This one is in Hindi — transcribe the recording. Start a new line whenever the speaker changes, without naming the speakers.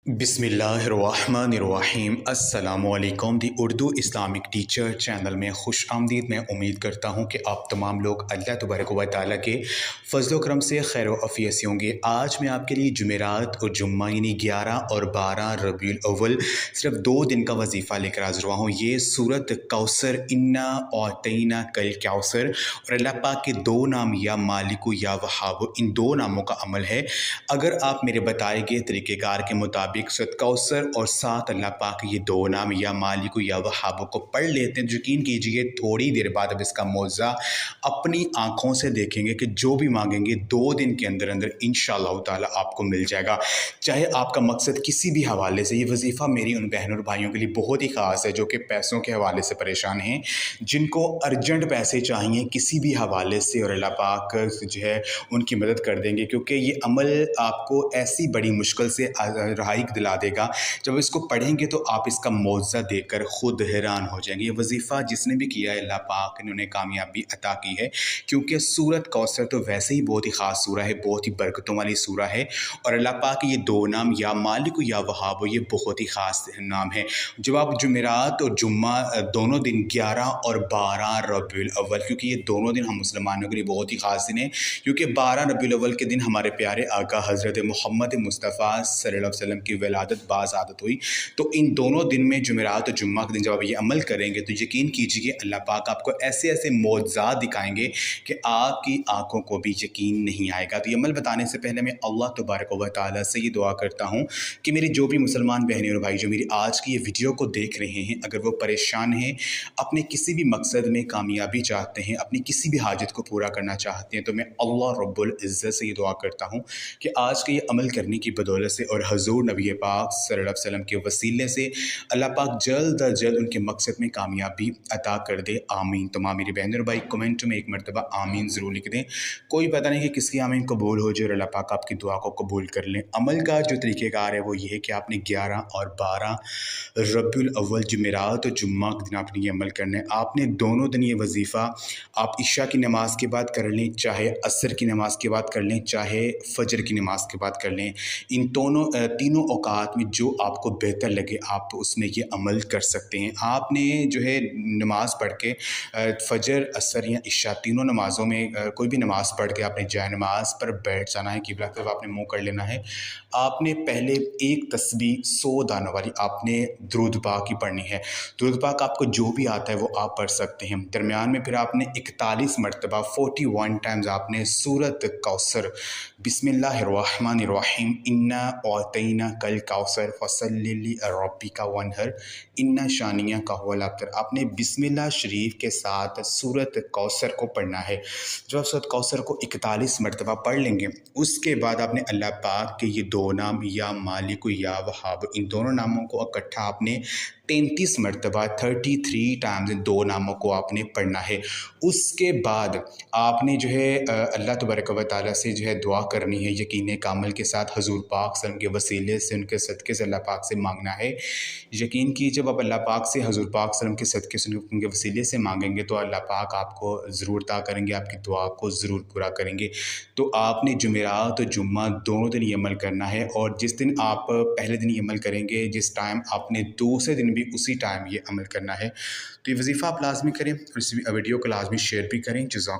बिस्मिल्लाहिर्रहमानिर्रहीम अस्सलामुअलैकुम दी उर्दू इस्लामिक टीचर चैनल में खुश आमदीद। मैं उम्मीद करता हूँ कि आप तमाम लोग अल्लाह तबारक व तआला के फ़ज़ल व करम से खैर व आफ़ियत से होंगे। आज मैं आपके लिए जुमेरात और जुम्मा यानी 11 और 12 रबीउल अव्वल सिर्फ 2 दिन का वजीफ़ा लेकर हाज़िर हुआ हूँ। ये सूरत कौसर इन्ना औतैना कल कौसर और अल्लाह पाक के 2 नाम या मालिक या वहाब, इन 2 नामों का अमल है। अगर आप मेरे बताए गए तरीक़ेकार के मुताबिक सूरत कौसर और साथ अल्लाह पाक ये 2 नाम या मालिक या वहाब को पढ़ लेते हैं, यकीन कीजिए थोड़ी देर बाद अब इसका मौज़ा अपनी आँखों से देखेंगे कि जो भी मांगेंगे 2 दिन के अंदर अंदर इंशाअल्लाह ताला आपको मिल जाएगा। चाहे आपका मकसद किसी भी हवाले से, ये वजीफ़ा मेरी उन बहनों और भाइयों के लिए बहुत ही ख़ास है जो कि पैसों के हवाले से परेशान हैं, जिनको अर्जेंट पैसे चाहिए किसी भी हवाले से, और अल्लाह पाक जो है उनकी मदद कर देंगे, क्योंकि ये अमल आपको ऐसी बड़ी मुश्किल से रहाई दिला देगा। जब इसको पढ़ेंगे तो आप इसका मौज़ा देखकर खुद हैरान हो जाएंगे। ये वजीफ़ा जिसने भी किया है अल्लाह पाक ने उन्हें कामयाबी अता की है, क्योंकि सूरत कौसर तो वैसे ही बहुत ही ख़ास सूरा है, बहुत ही बरकतों वाली सूरा है, और अल्लाह पाक के ये 2 नाम या मालिक या वहाब ये बहुत ही ख़ास नाम है। जब आप जुमेरात और जुम्मा दोनों दिन 11 और 12 रबीउल अव्वल, क्योंकि ये दोनों दिन हम मुसलमानों के लिए बहुत ही ख़ास दिन है, क्योंकि 12 रबीउल अव्वल के दिन हमारे प्यारे आका हज़रत मोहम्मद मुस्तफ़ा सल्लल्लाहु अलैहि वसल्लम की विलादत बाज़ादत हुई। तो इन दोनों दिन में जुमेरात और जुम्मा के दिन जब आप ये अमल करेंगे तो यकीन कीजिए अल्लाह पाक आपको ऐसे ऐसे मौज़ात दिखाएंगे कि आपकी आंखों को भी यकीन नहीं आएगा। तो ये अमल बताने से पहले मैं अल्लाह तबारक व तआला से ये दुआ करता हूँ कि मेरी जो भी मुसलमान बहनें और भाई जो मेरी आज की ये वीडियो को देख रहे हैं, अगर वो परेशान हैं, अपने किसी भी मकसद में कामयाबी चाहते हैं, अपनी किसी भी हाजत को पूरा करना चाहते हैं, तो मैं अल्लाह रब्बुल इज़्ज़त से ये दुआ करता हूँ कि आज के ये अमल करने की बदौलत से और हज़ूर नबी पाक सल्लल्लाहु अलैहि वसल्लम के वसीले से अल्लाह पाक जल्द अज जल्द उनके मकसद में कामयाबी अता कर दे। आमीन। तमाम मेरी बहन और भाई कमेंट में एक मरतबा आमीन ज़रूर लिख दें। कोई पता नहीं कि किसकी आमीन कबूल हो जाए और अल्लाह पाक आपकी दुआ को कबूल कर लें। अमल का जो तरीक़ेकार है वो ये है कि आपने 11 और 12 रबीउल अव्वल जुमेरात और जुम्मा के दिन आपने ये अमल करना है। आपने दोनों दिन ये वजीफ़ा आप इशा की नमाज़ के बाद कर लें, चाहे असर की नमाज़ के बाद कर लें, चाहे फ़जर की नमाज़ के बाद कर लें। इन तीनों औकात में जो आपको बेहतर लगे आप उसमें ये अमल कर सकते हैं। आपने जो है नमाज़ पढ़ के फ़जर, असर या इशा तीनों नमाज़ों में कोई भी नमाज़ पढ़ के आपने जाए नमाज़ पर बैठ जाना है, किबला की तरफ आपने मुँह कर लेना है। आपने पहले एक तस्बीह 100 दानों वाली आपने दुरूद पाक ही पढ़नी है। दुरूद पाक आपको जो भी आता है वो आप पढ़ सकते हैं। दरमियान में फिर आपने 41 मरतबा 41 टाइम्स आपने सूरत कौसर बिस्मिल्लाहिर्रहमानिर्रहीम इन्ना औतैना कल कौसर फसल्लि लिरब्बिका वन्हर इन्ना शानिया का हुवल अब्तर, आपने बिस्मिल्लाह शरीफ के साथ सूरत कौसर को पढ़ना है। जब आप सूरत कौसर को 41 मरतबा पढ़ लेंगे, उसके बाद आपने अल्लाह पाक के ये 2 नाम या मालिक या वहाब, इन दोनों नामों को इकट्ठा आपने 33 मरतबा 33 टाइम्स इन 2 नामों को आपने पढ़ना है। उसके बाद आपने जो है अल्लाह तबारक व तआला से जो है दुआ करनी है, यकीन कामिल के साथ हज़ूर पाक सल्लल्लाहु अलैहि वसल्लम के वसीले से, उनके सदक़े से अल्लाह पाक से मांगना है। यकीन कीजिए जब आप अल्लाह पाक से हज़ूर पाक सल्लल्लाहु अलैहि वसल्लम के सदक़े से, उनके वसीले से मांगेंगे तो अल्लाह पाक आपको ज़रूर अता करेंगे, आपकी दुआ को ज़रूर पूरा करेंगे। तो आपने जुमेरात और जुम्मा दोनों दिन ये अमल करना है, और जिस दिन आप पहले दिन ये अमल करेंगे, जिस टाइम आपने दूसरे दिन भी उसी टाइम ये अमल करना है। तो ये वजीफ़ा आप लाज़मी करें और इस वीडियो को लाज़मी शेयर भी करें। जज़ाक